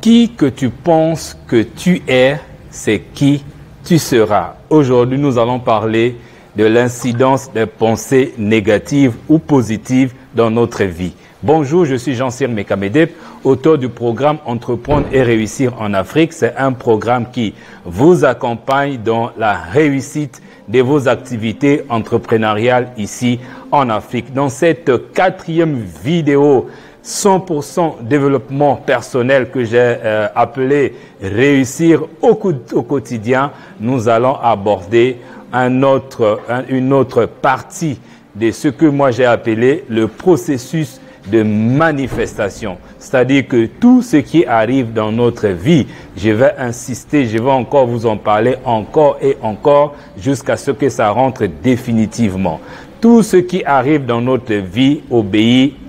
Qui que tu penses que tu es, c'est qui tu seras. Aujourd'hui, nous allons parler de l'incidence des pensées négatives ou positives dans notre vie. Bonjour, je suis Jean-Cyr Mekamedep, auteur du programme Entreprendre et réussir en Afrique. C'est un programme qui vous accompagne dans la réussite de vos activités entrepreneuriales ici en Afrique. Dans cette 4e vidéo 100% développement personnel que j'ai appelé réussir au quotidien, nous allons aborder une autre partie de ce que moi j'ai appelé le processus de manifestation. C'est-à-dire que tout ce qui arrive dans notre vie, je vais insister, je vais encore vous en parler encore et encore jusqu'à ce que ça rentre définitivement. Tout ce qui arrive dans notre vie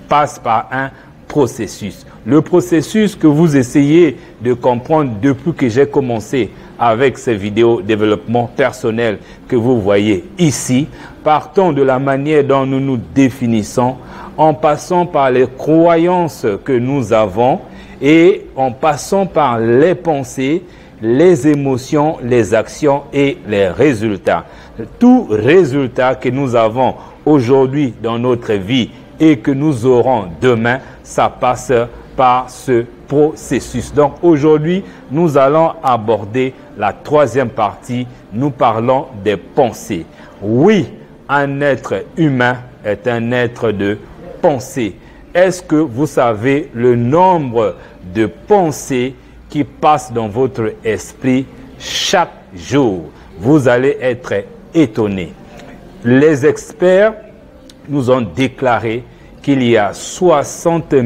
passe par un processus. Le processus que vous essayez de comprendre depuis que j'ai commencé avec ces vidéos développement personnel que vous voyez ici, partons de la manière dont nous nous définissons, en passant par les croyances que nous avons et en passant par les pensées, les émotions, les actions et les résultats. Tout résultat que nous avons aujourd'hui dans notre vie et que nous aurons demain, ça passe par ce processus. Donc aujourd'hui, nous allons aborder la 3e partie. Nous parlons des pensées. Oui, un être humain est un être de pensée. Est-ce que vous savez le nombre de pensées qui passent dans votre esprit chaque jour? Vous allez être étonné. Les experts nous ont déclaré qu'il y a 60 000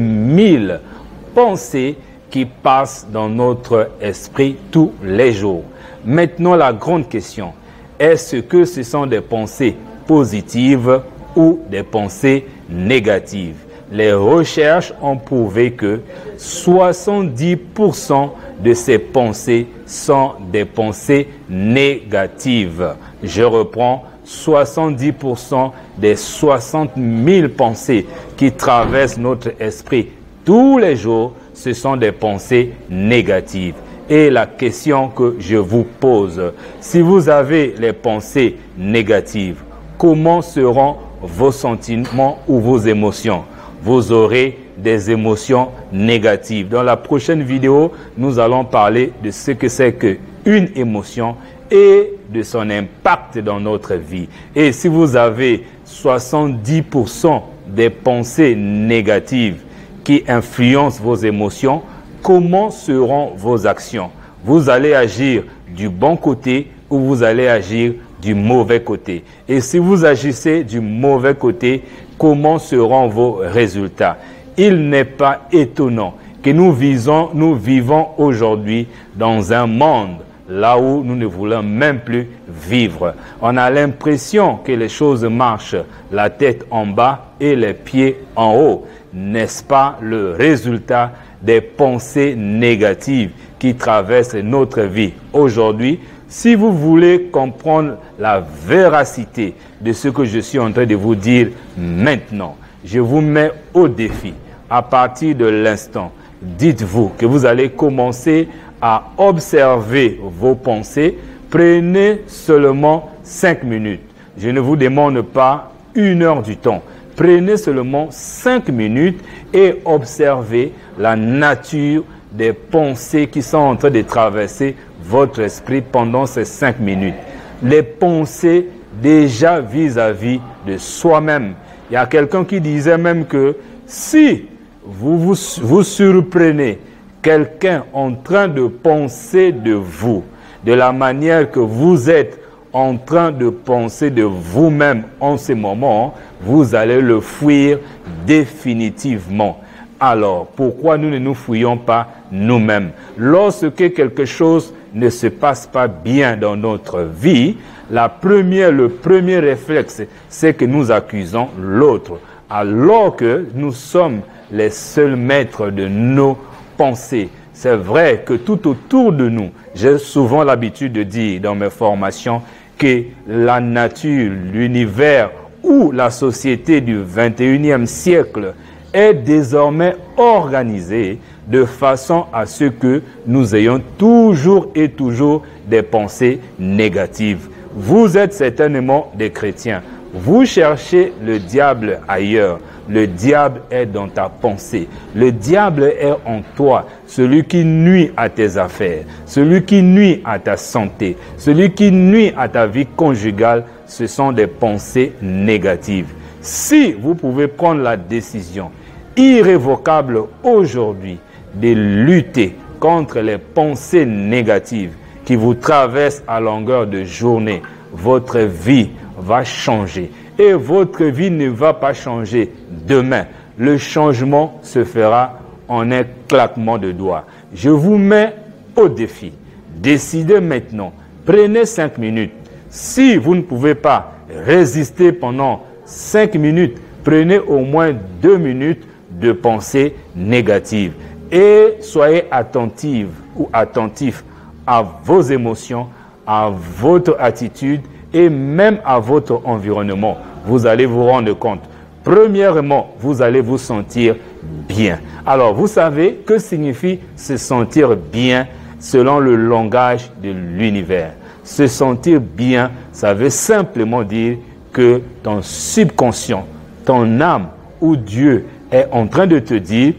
pensées qui passent dans notre esprit tous les jours. Maintenant, la grande question, est-ce que ce sont des pensées positives ou des pensées négatives? Les recherches ont prouvé que 70% de ces pensées sont des pensées négatives. Je reprends, 70% des 60 000 pensées qui traversent notre esprit tous les jours, ce sont des pensées négatives. Et la question que je vous pose, si vous avez les pensées négatives, comment seront vos sentiments ou vos émotions? Vous aurez des émotions négatives. Dans la prochaine vidéo, nous allons parler de ce que c'est qu'une émotion et de son impact dans notre vie. Et si vous avez 70% des pensées négatives qui influencent vos émotions, comment seront vos actions? Vous allez agir du bon côté ou vous allez agir du mauvais côté? Et si vous agissez du mauvais côté, comment seront vos résultats? Il n'est pas étonnant que nous vivons aujourd'hui dans un monde là où nous ne voulons même plus vivre. On a l'impression que les choses marchent la tête en bas et les pieds en haut. N'est-ce pas le résultat des pensées négatives qui traversent notre vie aujourd'hui? Si vous voulez comprendre la véracité de ce que je suis en train de vous dire maintenant, je vous mets au défi. À partir de l'instant, dites-vous que vous allez commencer à observer vos pensées. Prenez seulement 5 minutes. Je ne vous demande pas 1 heure du temps. Prenez seulement 5 minutes et observez la nature des pensées qui sont en train de traverser votre esprit pendant ces 5 minutes. Les pensées déjà vis-à-vis de soi-même. Il y a quelqu'un qui disait même que si vous surprenez quelqu'un en train de penser de vous, de la manière que vous êtes en train de penser de vous-même en ce moment, vous allez le fuir définitivement. Alors, pourquoi nous ne nous fouillons pas nous-mêmes? Lorsque quelque chose ne se passe pas bien dans notre vie, le premier réflexe, c'est que nous accusons l'autre, alors que nous sommes les seuls maîtres de nos pensées. C'est vrai que tout autour de nous, j'ai souvent l'habitude de dire dans mes formations que la nature, l'univers ou la société du 21e siècle est désormais organisée de façon à ce que nous ayons toujours et toujours des pensées négatives. Vous êtes certainement des chrétiens. Vous cherchez le diable ailleurs. Le diable est dans ta pensée. Le diable est en toi. Celui qui nuit à tes affaires, celui qui nuit à ta santé, celui qui nuit à ta vie conjugale, ce sont des pensées négatives. Si vous pouvez prendre la décision irrévocable aujourd'hui de lutter contre les pensées négatives qui vous traversent à longueur de journée, votre vie va changer. Et votre vie ne va pas changer demain. Le changement se fera en un claquement de doigts. Je vous mets au défi. Décidez maintenant. Prenez 5 minutes. Si vous ne pouvez pas résister pendant 5 minutes, prenez au moins 2 minutes de pensée négative. Et soyez attentive ou attentif à vos émotions, à votre attitude et même à votre environnement. Vous allez vous rendre compte. Premièrement, vous allez vous sentir bien. Alors, vous savez que signifie se sentir bien selon le langage de l'univers. Se sentir bien, ça veut simplement dire que ton subconscient, ton âme ou Dieu est en train de te dire,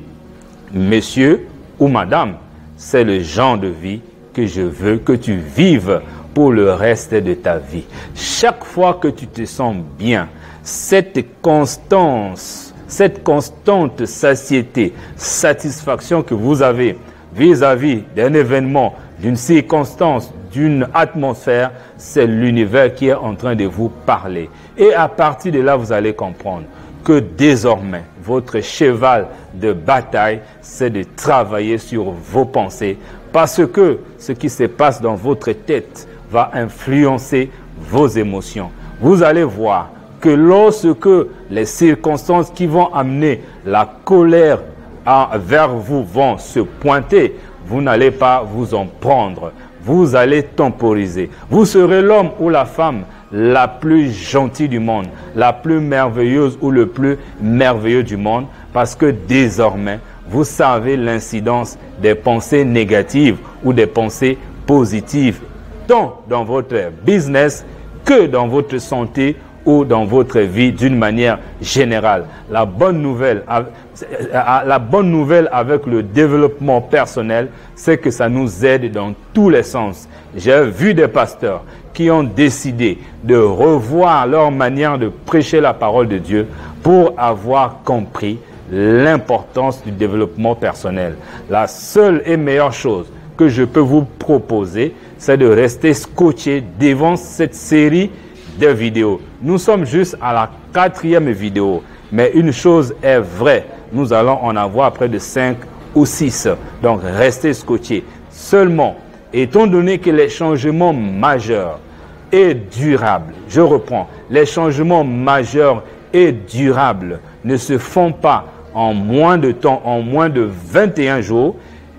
monsieur ou madame, c'est le genre de vie que je veux que tu vives pour le reste de ta vie. Chaque fois que tu te sens bien, cette constante satiété, satisfaction que vous avez vis-à-vis d'un événement, d'une circonstance, d'une atmosphère, c'est l'univers qui est en train de vous parler. Et à partir de là, vous allez comprendre que désormais, votre cheval de bataille, c'est de travailler sur vos pensées, parce que ce qui se passe dans votre tête va influencer vos émotions. Vous allez voir que lorsque les circonstances qui vont amener la colère vers vous vont se pointer, vous n'allez pas vous en prendre. Vous allez temporiser. Vous serez l'homme ou la femme la plus gentille du monde, la plus merveilleuse ou le plus merveilleux du monde, parce que désormais, vous savez l'incidence des pensées négatives ou des pensées positives, tant dans votre business que dans votre santé ou dans votre vie d'une manière générale. La bonne nouvelle avec le développement personnel, c'est que ça nous aide dans tous les sens. J'ai vu des pasteurs qui ont décidé de revoir leur manière de prêcher la parole de Dieu pour avoir compris l'importance du développement personnel. La seule et meilleure chose que je peux vous proposer, c'est de rester scotché devant cette série de vidéos. Nous sommes juste à la 4e vidéo, mais une chose est vraie, nous allons en avoir près de 5 ou 6. Donc restez scotché. Seulement, étant donné que les changements majeurs et durables, je reprends, les changements majeurs et durables ne se font pas en moins de temps, en moins de 21 jours,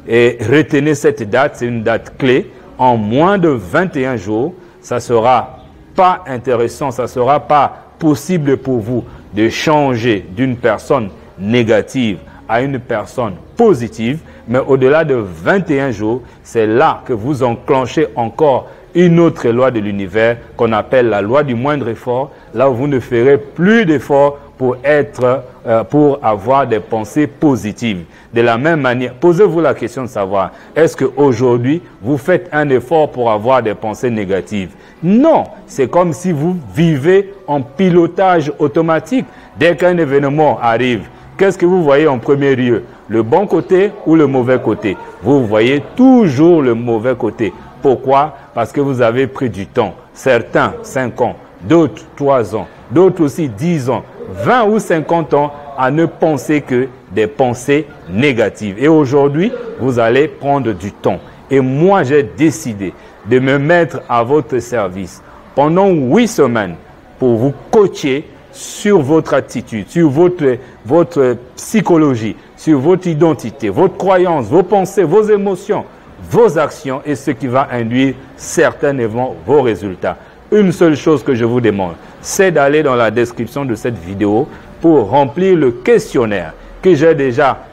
et retenez cette date, c'est une date clé, en moins de 21 jours, ça sera pas intéressant, ça sera pas possible pour vous de changer d'une personne négative à une personne positive, mais au-delà de 21 jours, c'est là que vous enclenchez encore une autre loi de l'univers qu'on appelle la loi du moindre effort, là où vous ne ferez plus d'efforts pour avoir des pensées positives. De la même manière, posez-vous la question de savoir, est-ce qu'aujourd'hui, vous faites un effort pour avoir des pensées négatives? Non, c'est comme si vous vivez en pilotage automatique. Dès qu'un événement arrive, qu'est-ce que vous voyez en premier lieu? Le bon côté ou le mauvais côté? Vous voyez toujours le mauvais côté. Pourquoi? Parce que vous avez pris du temps. Certains, 5 ans, d'autres, 3 ans, d'autres aussi 10 ans, 20 ou 50 ans à ne penser que des pensées négatives. Et aujourd'hui, vous allez prendre du temps. Et moi, j'ai décidé de me mettre à votre service pendant 8 semaines pour vous coacher sur votre attitude, sur votre psychologie, sur votre identité, votre croyance, vos pensées, vos émotions, vos actions et ce qui va induire certainement vos résultats. Une seule chose que je vous demande, c'est d'aller dans la description de cette vidéo pour remplir le questionnaire que j'ai déjà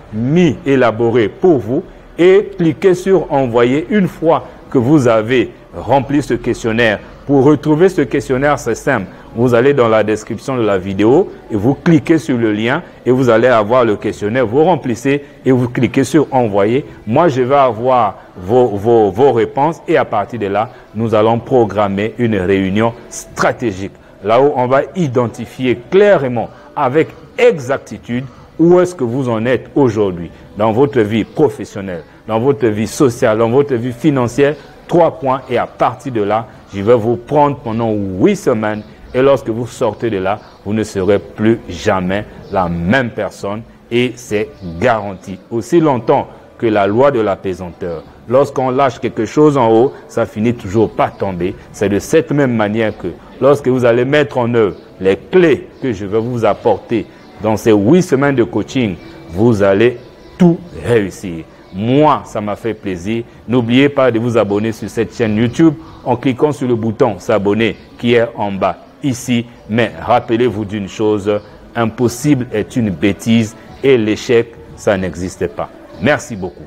élaboré pour vous et cliquez sur envoyer. Une fois que vous avez rempli ce questionnaire. Pour retrouver ce questionnaire, c'est simple. Vous allez dans la description de la vidéo et vous cliquez sur le lien et vous allez avoir le questionnaire. Vous remplissez et vous cliquez sur envoyer. Moi, je vais avoir vos réponses et à partir de là, nous allons programmer une réunion stratégique. Là où on va identifier clairement avec exactitude où est-ce que vous en êtes aujourd'hui dans votre vie professionnelle, dans votre vie sociale, dans votre vie financière. 3 points et à partir de là, je vais vous prendre pendant 8 semaines et lorsque vous sortez de là, vous ne serez plus jamais la même personne et c'est garanti. Aussi longtemps que la loi de l'apaisanteur, lorsqu'on lâche quelque chose en haut, ça finit toujours par tomber. C'est de cette même manière que lorsque vous allez mettre en œuvre les clés que je vais vous apporter dans ces 8 semaines de coaching, vous allez tout réussir. Moi, ça m'a fait plaisir. N'oubliez pas de vous abonner sur cette chaîne YouTube en cliquant sur le bouton s'abonner qui est en bas ici. Mais rappelez-vous d'une chose, impossible est une bêtise et l'échec, ça n'existe pas. Merci beaucoup.